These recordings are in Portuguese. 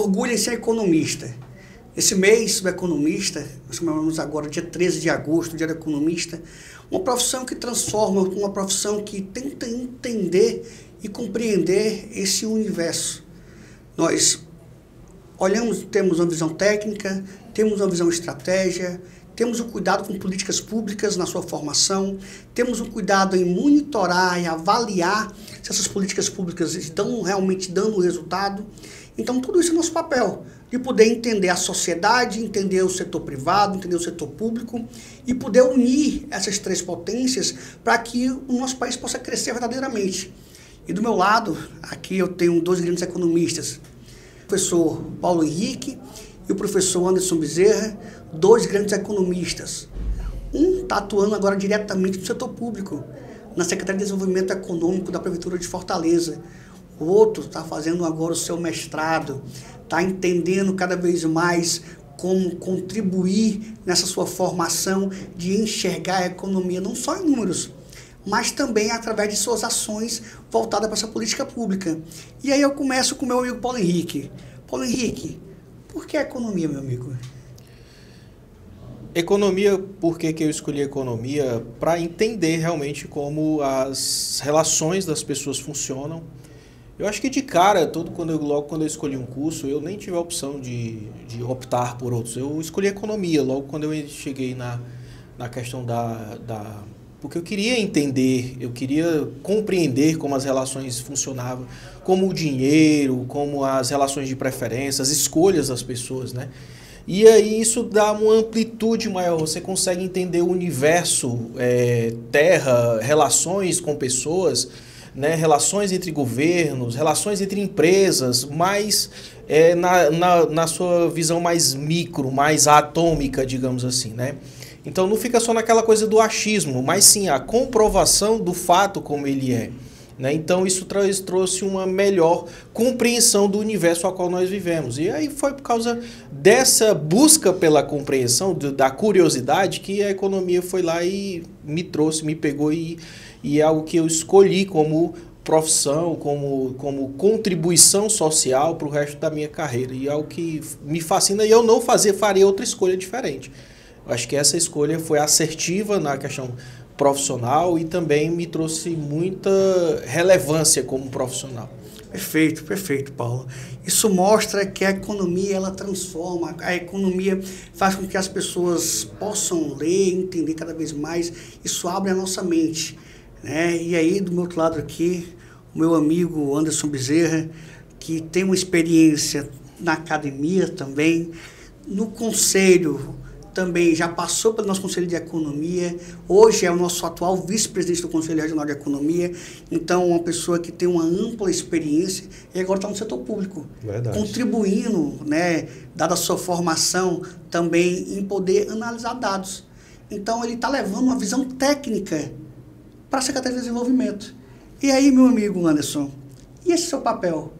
orgulho em ser economista. Esse mês do economista, nós comemoramos agora, dia 13 de agosto, dia do economista, uma profissão que transforma, uma profissão que tenta entender e compreender esse universo. Nós olhamos, temos uma visão técnica, temos uma visão estratégia, temos o cuidado com políticas públicas na sua formação, temos o cuidado em monitorar e avaliar se essas políticas públicas estão realmente dando resultado. Então, tudo isso é nosso papel, de poder entender a sociedade, entender o setor privado, entender o setor público e poder unir essas três potências para que o nosso país possa crescer verdadeiramente. E do meu lado, aqui eu tenho dois grandes economistas, o professor Paulo Henrique e o professor Anderson Bezerra, dois grandes economistas. Um está atuando agora diretamente no setor público, na Secretaria de Desenvolvimento Econômico da Prefeitura de Fortaleza. O outro está fazendo agora o seu mestrado, está entendendo cada vez mais como contribuir nessa sua formação de enxergar a economia não só em números, mas também através de suas ações voltadas para essa política pública. E aí eu começo com o meu amigo Paulo Henrique. Paulo Henrique, por que a economia, meu amigo? Economia, por que eu escolhi economia? Para entender realmente como as relações das pessoas funcionam. Eu acho que de cara, logo quando eu escolhi um curso, eu nem tive a opção de optar por outros. Eu escolhi economia, logo quando eu cheguei na questão porque eu queria entender, eu queria compreender como as relações funcionavam, como o dinheiro, como as relações de preferência, as escolhas das pessoas, né? E aí isso dá uma amplitude maior, você consegue entender o universo, terra, relações com pessoas, né, relações entre governos, relações entre empresas, mas na sua visão mais micro, mais atômica, digamos assim, né? Então não fica só naquela coisa do achismo, mas sim a comprovação do fato como ele é, né? Então isso trouxe uma melhor compreensão do universo ao qual nós vivemos. E aí foi por causa dessa busca pela compreensão, da curiosidade, que a economia foi lá e me trouxe, me pegou e é algo que eu escolhi como profissão, como contribuição social para o resto da minha carreira. E é algo que me fascina e eu não faria outra escolha diferente. Eu acho que essa escolha foi assertiva na questão profissional e também me trouxe muita relevância como profissional. Perfeito, perfeito, Paulo. Isso mostra que a economia, ela transforma, a economia faz com que as pessoas possam ler, entender cada vez mais, isso abre a nossa mente, né? E aí, do meu outro lado aqui, o meu amigo Anderson Bezerra, que tem uma experiência na academia também, no conselho também, já passou pelo nosso Conselho de Economia, hoje é o nosso atual vice-presidente do Conselho Regional de Economia, então uma pessoa que tem uma ampla experiência e agora está no setor público. Verdade. Contribuindo, né, dada a sua formação, também em poder analisar dados. Então ele está levando uma visão técnica para a Secretaria de Desenvolvimento. E aí, meu amigo Anderson, e esse seu papel?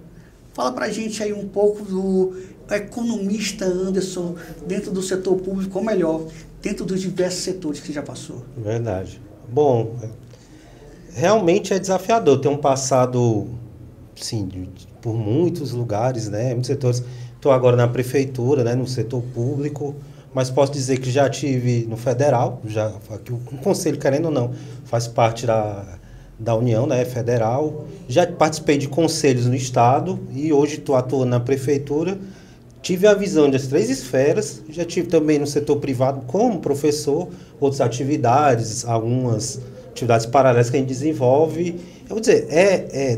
Fala para a gente aí um pouco do economista Anderson dentro do setor público, ou melhor, dentro dos diversos setores que você já passou. Verdade. Bom, realmente é desafiador. Eu tenho passado, sim, por muitos lugares, né, muitos setores. Estou agora na prefeitura, né, no setor público, mas posso dizer que já tive no federal, já aqui o conselho, querendo ou não, faz parte da União, né, federal. Já participei de conselhos no estado e hoje estou atuando na prefeitura. Tive a visão das três esferas, já tive também no setor privado como professor, outras atividades, algumas atividades paralelas que a gente desenvolve. Eu vou dizer,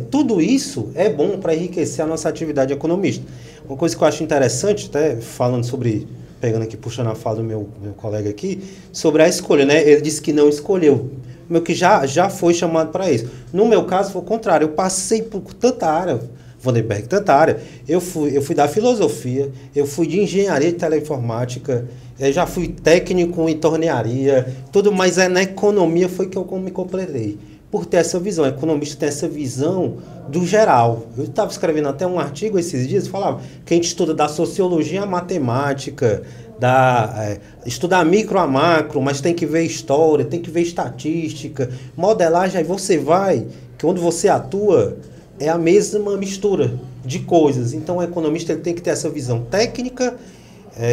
tudo isso é bom para enriquecer a nossa atividade economista. Uma coisa que eu acho interessante, até falando sobre, pegando aqui, puxando a fala do meu colega aqui, sobre a escolha, né? Ele disse que não escolheu, meu que já foi chamado para isso. No meu caso, foi o contrário, eu passei por tanta área, Vandenberg, tanta área. Eu fui da filosofia, eu fui de engenharia de teleinformática, eu já fui técnico em tornearia, tudo, mas na economia foi que eu me completei. Por ter essa visão, o economista tem essa visão do geral. Eu estava escrevendo até um artigo esses dias, falava que a gente estuda da sociologia à matemática, estudar micro a macro, mas tem que ver história, tem que ver estatística, modelagem, aí você vai, que onde você atua, é a mesma mistura de coisas. Então o economista ele tem que ter essa visão técnica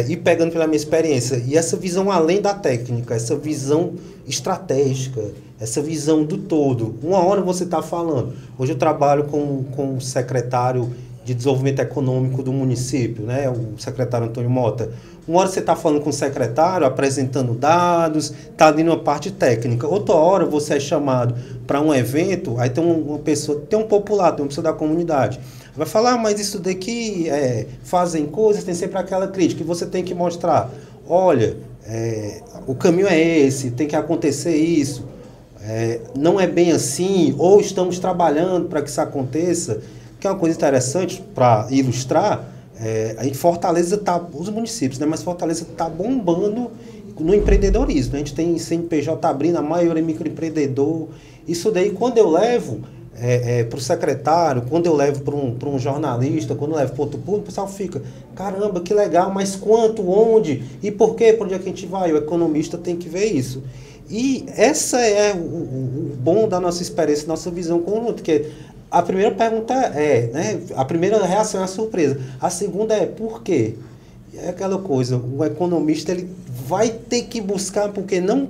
e pegando pela minha experiência, e essa visão além da técnica, essa visão estratégica, essa visão do todo. Uma hora você está falando, hoje eu trabalho com o secretário de Desenvolvimento Econômico do município, né, o secretário Antônio Mota. Uma hora você está falando com o secretário, apresentando dados, está ali numa parte técnica. Outra hora você é chamado para um evento, aí tem uma pessoa, tem um popular, tem uma pessoa da comunidade. Vai falar, mas isso daqui fazem coisas, tem sempre aquela crítica, que você tem que mostrar, olha, o caminho é esse, tem que acontecer isso, não é bem assim, ou estamos trabalhando para que isso aconteça, que é uma coisa interessante para ilustrar. Em Fortaleza os municípios, né? Mas Fortaleza está bombando no empreendedorismo. A gente tem CNPJ abrindo, a maioria é microempreendedor. Isso daí, quando eu levo para o secretário, quando eu levo para um jornalista, quando eu levo para outro público, o pessoal fica, caramba, que legal, mas quanto, onde e por quê? Por onde é que a gente vai? O economista tem que ver isso. E essa é o bom da nossa experiência, nossa visão conjunta, que a primeira pergunta né? A primeira reação é a surpresa. A segunda é por quê? É aquela coisa, o economista ele vai ter que buscar, porque não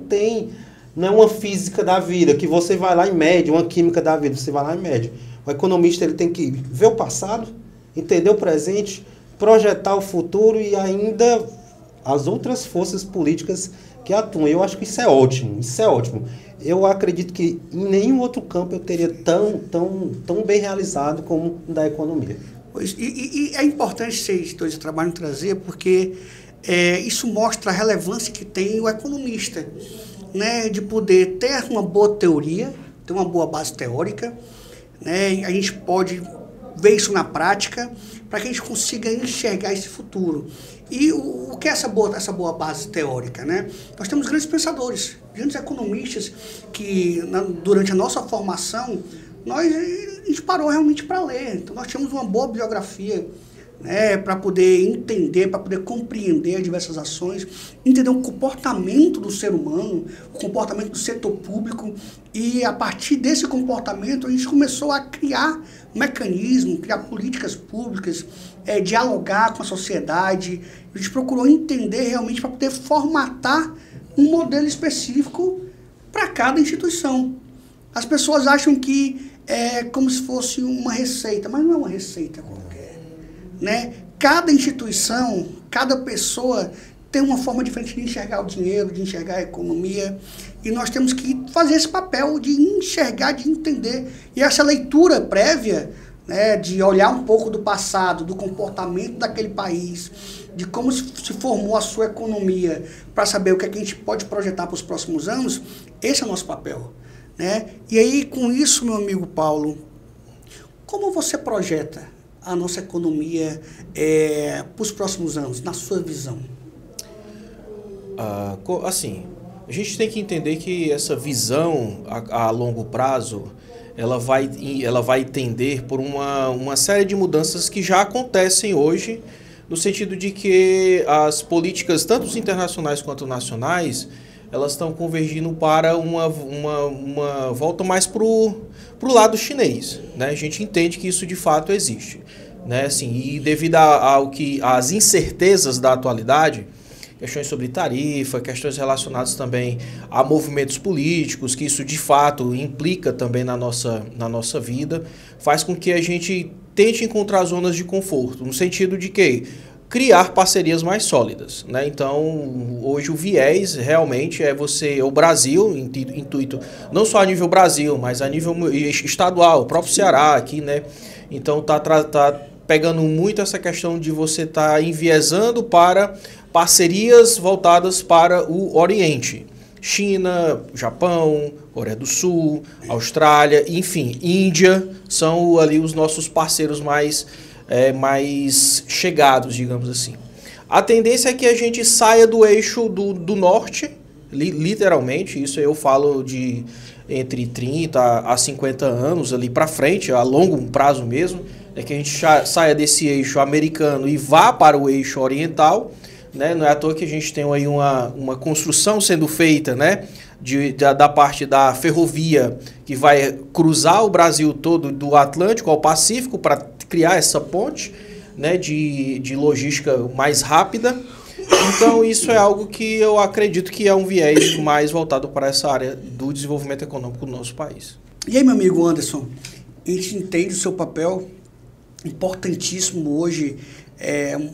é uma física da vida, que você vai lá e mede, uma química da vida, você vai lá e mede. O economista ele tem que ver o passado, entender o presente, projetar o futuro e ainda as outras forças políticas que atuam. Eu acho que isso é ótimo, isso é ótimo. Eu acredito que em nenhum outro campo eu teria tão bem realizado como da economia. E é importante esse trabalho trazer, porque isso mostra a relevância que tem o economista, né, de poder ter uma boa teoria, ter uma boa base teórica, né, a gente pode ver isso na prática, para que a gente consiga enxergar esse futuro. E o que é essa boa base teórica, né? Nós temos grandes pensadores, grandes economistas que, durante a nossa formação, a gente parou realmente para ler. Então, nós tínhamos uma boa biografia, né, para poder entender, para poder compreender diversas ações, entender o comportamento do ser humano, o comportamento do setor público, e a partir desse comportamento a gente começou a criar mecanismos, criar políticas públicas, dialogar com a sociedade. A gente procurou entender realmente para poder formatar um modelo específico para cada instituição. As pessoas acham que é como se fosse uma receita, mas não é uma receita qualquer, né? Cada instituição, cada pessoa tem uma forma diferente de enxergar o dinheiro, de enxergar a economia, e nós temos que fazer esse papel de enxergar, de entender. E essa leitura prévia, né, de olhar um pouco do passado, do comportamento daquele país, de como se formou a sua economia, para saber o que a gente pode projetar para os próximos anos, esse é o nosso papel, né? E aí, com isso, meu amigo Paulo, como você projeta a nossa economia para os próximos anos, na sua visão? Assim, a gente tem que entender que essa visão a longo prazo, ela vai tender por uma série de mudanças que já acontecem hoje, no sentido de que as políticas, tanto internacionais quanto nacionais, elas estão convergindo para uma volta mais para o lado chinês, né? A gente entende que isso de fato existe, né? Assim, e devido às incertezas da atualidade, questões sobre tarifa, questões relacionadas também a movimentos políticos, que isso de fato implica também na nossa vida, faz com que a gente tente encontrar zonas de conforto, no sentido de que criar parcerias mais sólidas, né? Então, hoje o viés realmente o Brasil, intuito, não só a nível Brasil, mas a nível estadual, o próprio Ceará aqui, né? Então, tá pegando muito essa questão de você estar enviesando para parcerias voltadas para o Oriente. China, Japão, Coreia do Sul, Austrália, enfim, Índia, são ali os nossos parceiros mais chegados, digamos assim. A tendência é que a gente saia do eixo do norte, literalmente, isso eu falo de entre 30 a 50 anos ali para frente, a longo prazo mesmo, é que a gente saia desse eixo americano e vá para o eixo oriental, né? Não é à toa que a gente tem aí uma construção sendo feita, né, da parte da ferrovia que vai cruzar o Brasil todo do Atlântico ao Pacífico para criar essa ponte, né, de logística mais rápida. Então isso é algo que eu acredito que é um viés mais voltado para essa área do desenvolvimento econômico do nosso país. E aí, meu amigo Anderson, a gente entende o seu papel importantíssimo hoje,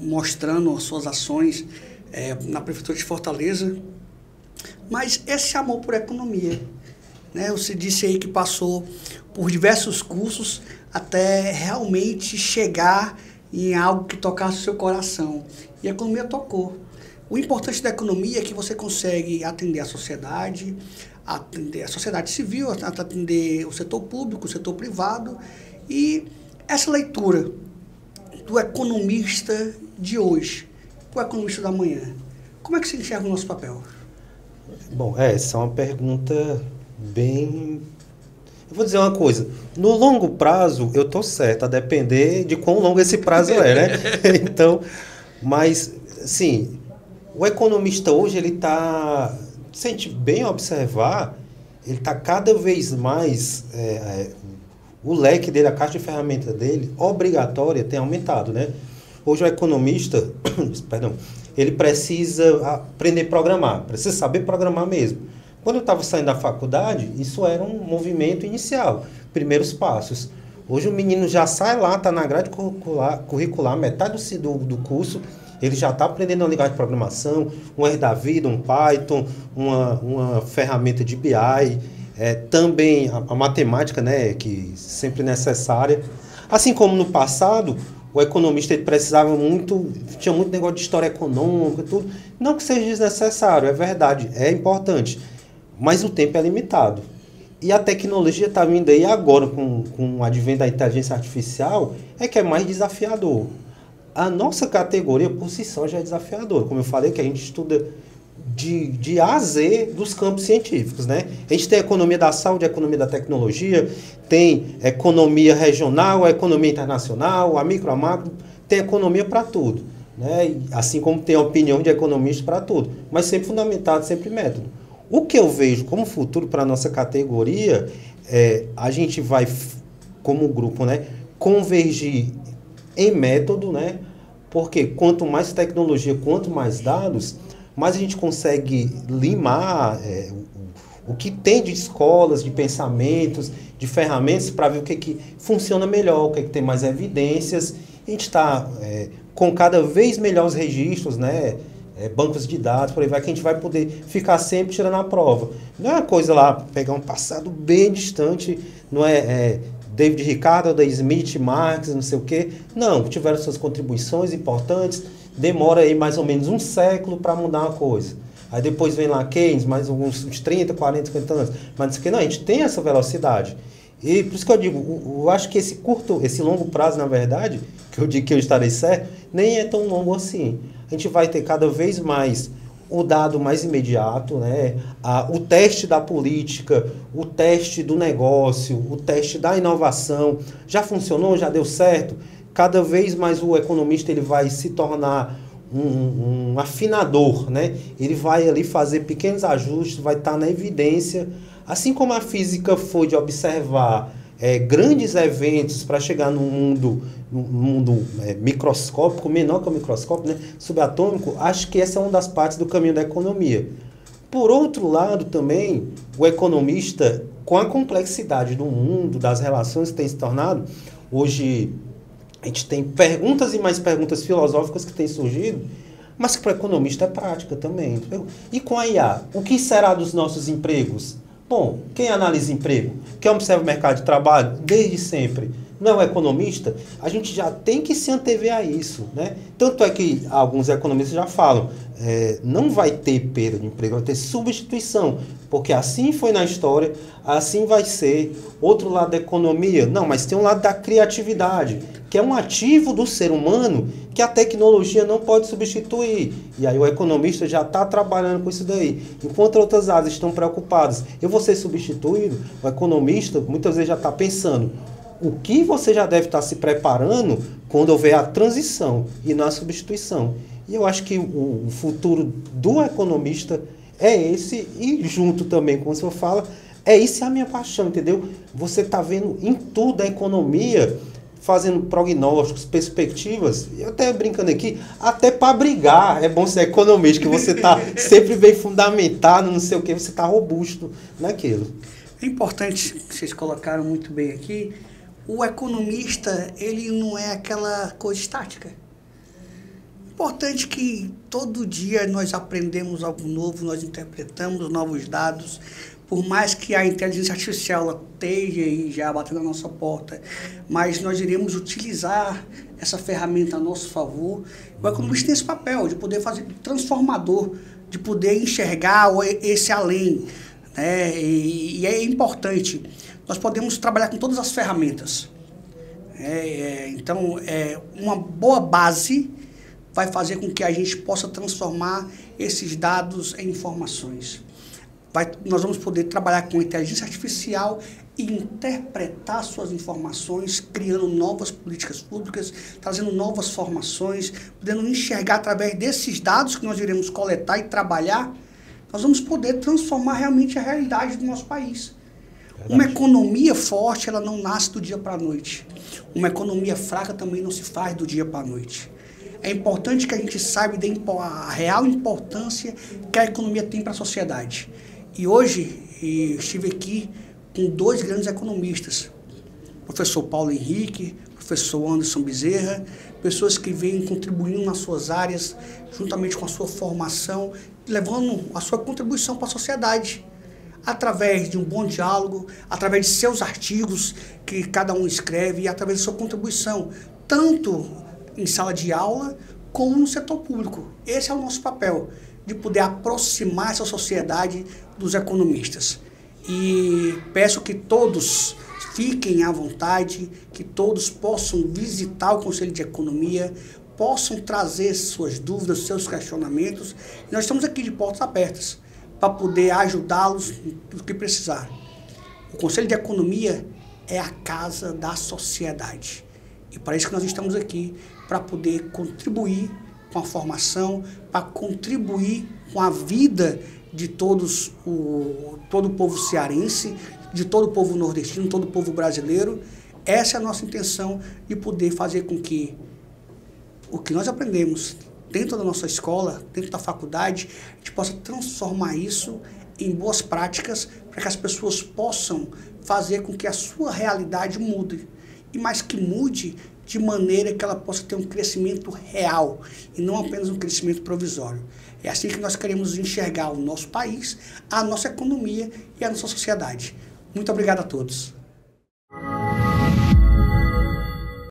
mostrando as suas ações na Prefeitura de Fortaleza, mas esse amor por economia, né? Você disse aí que passou por diversos cursos até realmente chegar em algo que tocasse o seu coração. E a economia tocou. O importante da economia é que você consegue atender a sociedade civil, atender o setor público, o setor privado. E essa leitura do economista de hoje, o economista da manhã, como é que você enxerga o nosso papel? Bom, essa é uma pergunta bem... Eu vou dizer uma coisa, no longo prazo eu estou certo, a depender de quão longo esse prazo né? Então, mas, assim, o economista hoje, ele está, se a gente bem observar, ele está cada vez mais, o leque dele, a caixa de ferramenta dele, obrigatória, tem aumentado, né? Hoje o economista, perdão, ele precisa aprender a programar, precisa saber programar mesmo. Quando eu estava saindo da faculdade, isso era um movimento inicial, primeiros passos. Hoje o menino já sai lá, está na grade curricular, metade do curso, ele já está aprendendo a linguagem de programação, um R da vida, um Python, uma ferramenta de BI, também a matemática, né, que sempre necessária. Assim como no passado, o economista ele precisava tinha muito negócio de história econômica, tudo. Não que seja desnecessário, é verdade, é importante. Mas o tempo é limitado. E a tecnologia está vindo aí agora, com o advento da inteligência artificial, que é mais desafiador. A nossa categoria, por si só, já é desafiadora. Como eu falei, que a gente estuda de A a Z dos campos científicos, né? A gente tem a economia da saúde, a economia da tecnologia, tem economia regional, a economia internacional, a micro, a macro, tem economia para tudo, né? Assim como tem a opinião de economista para tudo, mas sempre fundamentado, sempre método. O que eu vejo como futuro para a nossa categoria a gente vai, como grupo, né, convergir em método, né? Porque quanto mais tecnologia, quanto mais dados, mais a gente consegue limar o que tem de escolas, de pensamentos, de ferramentas para ver o que funciona melhor, o que tem mais evidências. A gente está com cada vez melhores registros, né? Bancos de dados, por aí vai, que a gente vai poder ficar sempre tirando a prova. Não é uma coisa lá, pegar um passado bem distante, não David Ricardo, da Smith, Marx, não sei o quê. Não, tiveram suas contribuições importantes, demora aí mais ou menos um século para mudar uma coisa. Aí depois vem lá Keynes, mais uns 30, 40, 50 anos. Mas não sei o quê, não, a gente tem essa velocidade. E por isso que eu digo, eu acho que esse longo prazo, na verdade, que eu digo que eu estarei certo, nem é tão longo assim. A gente vai ter cada vez mais o dado mais imediato, né? O teste da política, o teste do negócio, o teste da inovação. Já funcionou? Já deu certo? Cada vez mais o economista ele vai se tornar um afinador, né? Ele vai ali fazer pequenos ajustes, vai estar na evidência. Assim como a física foi de observar grandes eventos para chegar num mundo microscópico, menor que o microscópio, né, subatômico, acho que essa é uma das partes do caminho da economia. Por outro lado, também, o economista, com a complexidade do mundo, das relações que tem se tornado, hoje a gente tem perguntas e mais perguntas filosóficas que têm surgido, mas que para o economista é prática também. E com a IA, o que será dos nossos empregos? Bom, quem analisa emprego, quem observa o mercado de trabalho, desde sempre, não é um economista, a gente já tem que se antever a isso, né? Tanto é que alguns economistas já falam, não vai ter perda de emprego, vai ter substituição, porque assim foi na história, assim vai ser. Outro lado da economia, não, mas tem um lado da criatividade, que é um ativo do ser humano que a tecnologia não pode substituir. E aí o economista já está trabalhando com isso daí. Enquanto outras áreas estão preocupadas, eu vou ser substituído, o economista muitas vezes já está pensando, o que você já deve estar se preparando quando houver a transição e não a substituição. E eu acho que o futuro do economista é esse, e junto também, como o senhor fala, é isso a minha paixão, entendeu? Você tá vendo em tudo a economia, fazendo prognósticos, perspectivas, eu até brincando aqui, até para brigar, é bom ser economista, que você tá sempre bem fundamentado, não sei o que, você tá robusto naquilo. É importante, vocês colocaram muito bem aqui, o economista, ele não é aquela coisa estática. Importante que todo dia nós aprendemos algo novo, nós interpretamos novos dados, por mais que a inteligência artificial ela esteja aí já batendo na nossa porta, mas nós iremos utilizar essa ferramenta a nosso favor. O economista tem esse papel de poder fazer transformador, de poder enxergar esse além, né? E é importante. Nós podemos trabalhar com todas as ferramentas. Então, uma boa base vai fazer com que a gente possa transformar esses dados em informações. Nós vamos poder trabalhar com inteligência artificial e interpretar suas informações, criando novas políticas públicas, trazendo novas formações, podendo enxergar através desses dados que nós iremos coletar e trabalhar, nós vamos poder transformar realmente a realidade do nosso país. Verdade. Uma economia forte, ela não nasce do dia para a noite. Uma economia fraca também não se faz do dia para a noite. É importante que a gente saiba a real importância que a economia tem para a sociedade. E hoje eu estive aqui com dois grandes economistas, o professor Paulo Henrique, o professor Anderson Bezerra, pessoas que vêm contribuindo nas suas áreas, juntamente com a sua formação, levando a sua contribuição para a sociedade, através de um bom diálogo, através de seus artigos que cada um escreve e através da sua contribuição, tanto em sala de aula como no setor público. Esse é o nosso papel, de poder aproximar essa sociedade dos economistas. E peço que todos fiquem à vontade, que todos possam visitar o Conselho de Economia, possam trazer suas dúvidas, seus questionamentos. E nós estamos aqui de portas abertas para poder ajudá-los no que precisar. O Conselho de Economia é a casa da sociedade. E para isso que nós estamos aqui, para poder contribuir com a formação, para contribuir com a vida de todo o povo cearense, de todo o povo nordestino, todo o povo brasileiro. Essa é a nossa intenção, de poder fazer com que o que nós aprendemos dentro da nossa escola, dentro da faculdade, a gente possa transformar isso em boas práticas, para que as pessoas possam fazer com que a sua realidade mude. E mais que mude, de maneira que ela possa ter um crescimento real e não apenas um crescimento provisório. É assim que nós queremos enxergar o nosso país, a nossa economia e a nossa sociedade. Muito obrigado a todos.